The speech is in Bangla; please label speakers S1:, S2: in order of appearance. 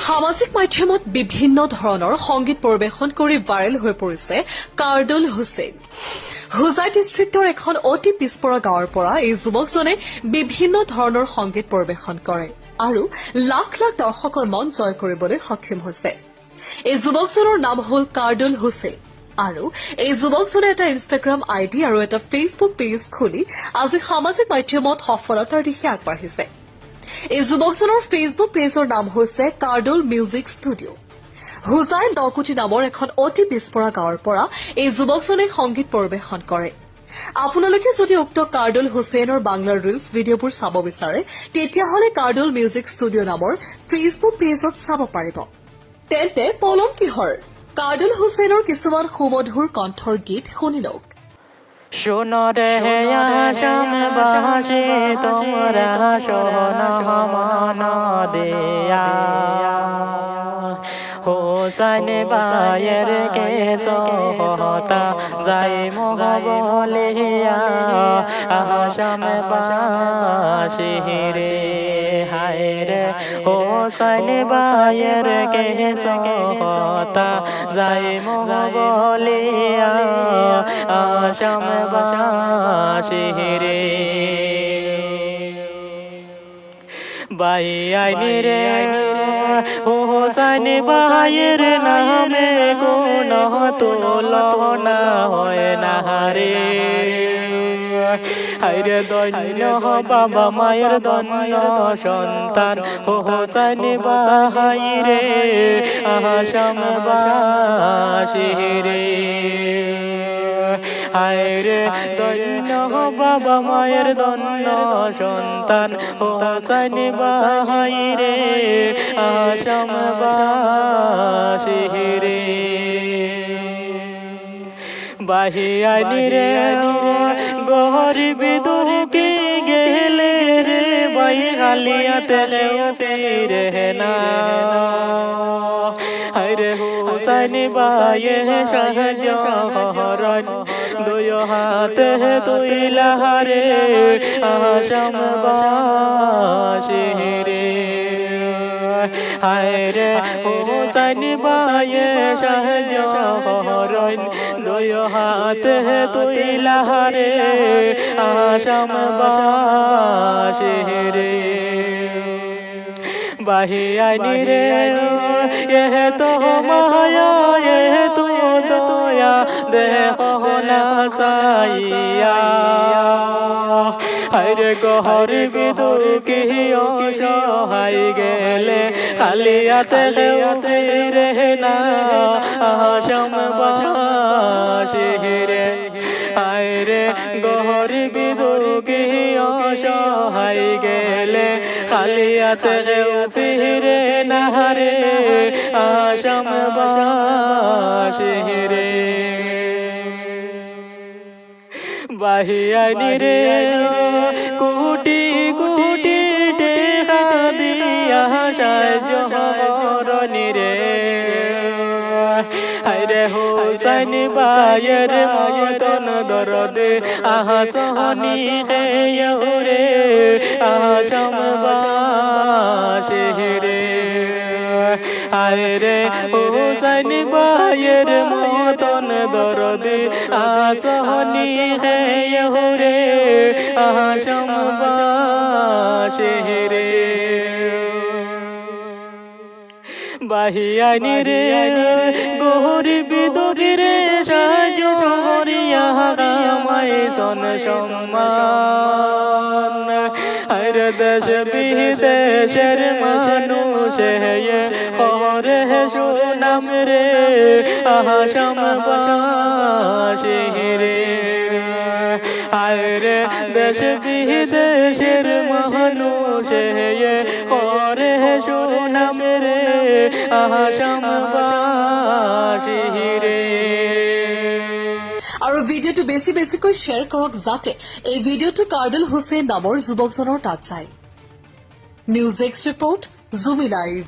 S1: সামাজিক মাধ্যমত বিভিন্ন ধৰণৰ সংগীত পৰিৱেশন কৰি ভাইৰেল হৈ পৰিছে কাৰ্ডুল হুছেইন। হুজাই ডিষ্ট্ৰিক্টৰ এখন অতি পিছপৰা গাঁৱৰ পৰা এই যুৱকজনে বিভিন্ন ধৰণৰ সংগীত পৰিৱেশন কৰে আৰু লাখ লাখ দৰ্শকৰ মন জয় কৰিবলৈ সক্ষম হৈছে। এই যুৱকজনৰ নাম হ'ল কাৰ্ডুল হুছেইন আৰু এই যুৱকজনে এটা ইনষ্টাগ্ৰাম আইডি আৰু এটা ফেচবুক পেজ খুলি আজি সামাজিক মাধ্যমত সফলতাৰ দিশে আগবাঢ়িছে। এই যুৱকজনৰ ফেচবুক পেজৰ নাম হৈছে কাৰ্ডুল মিউজিক ষ্টুডিঅ'। হুজাই নকুটি নামৰ এখন অতি পিছপৰা গাঁৱৰ পৰা এই যুৱকজনে সংগীত পৰিৱেশন কৰে। আপোনালোকে যদি উক্ত কাৰ্ডুল হুছেইনৰ বাংলাৰ ৰিলছ ভিডিঅ'বোৰ চাব বিচাৰে তেতিয়াহ'লে কাৰ্ডুল মিউজিক ষ্টুডিঅ' নামৰ ফেচবুক পেজত চাব পাৰিব। তেন্তে পলম কিহৰ, কাৰ্ডুল হুছেইনৰ কিছুমান সুমধুৰ কণ্ঠৰ গীত শুনি লওক।
S2: শোনো রে আসাম বাসী তোমরা শোনো মানা দেয়া হোসাইন বায়ের কে সহতা যাই মোহ বলিয়া আসাম বাসী রে হায় রে হোসাইন বায়ের কে সহতা যাই মোহ বলিয়া আসাম বাসী রে বাই আইনি রে হোসাইন বায়ের নামে কোন তুলনা হয় না রে হায়রে দৈন্য বাবা মায়ের দৈন্য সন্তান হোসাইন বাহাইরে আসাম বাসী রে হায়রে দৈন্য বাবা মায়ের দৈন্য সন্তান হোসাইন বাহাইরে আসাম বাসী রে বাহিয়ানি রে গরিব দুঃখী গেলে রে বাই হালিয়াতে রে না হায়রে হোসাইন বায়ে সাহায্য হরণ দুই হাতে তুইলা রে আসাম বাসী রে হায়রে হোসাইন বায়ে সাহায্য হরণ দুই হাতে তুইলা রে আসাম বাসী রে বাহিয়ানি রে এহ তো মায়া এহ তো দয়া দেখো না সাইয়া হায়রে গরিব দুঃখী অসহায় গেলে খালিয়াতে রে না আসাম বাসী রে হায়রে গরিব দুঃখী অসহায় গেলে খালিয়াতে ফিরে না রে আসাম বাসী রে বাহিয়ানি রে কোটি কোটি টাকা দিয়া সাহায্য হরণি রে হায়রে হোসাইন বায়ের মতন দরদে আহাসনি রে আসাম বাসী রে হায়রে হোসাইন বায়ের মতন দরদে আহাসনি রে আসাম বাসী রে বাহিয়ানি রে গরিব দুঃখীরে সাহায্য হরিয়া কামায় সন সম্মান হায়রে দেশ বিদেশের মানুষ হরে সুনাম রে আসাম বাসী রে হায়রে দেশ বিদেশের মানুষ হরে সুনাম রে আসাম বাসী রে।
S1: আৰু ভিডিঅ'টো বেছিকৈ শ্বেয়াৰ কৰক যাতে এই ভিডিঅ'টো কাৰ্ডুল হুছেইন নামৰ যুৱকজনৰ তাত যায়। নিউজ ডেস্ক ৰিপৰ্ট জুমি লাইভ।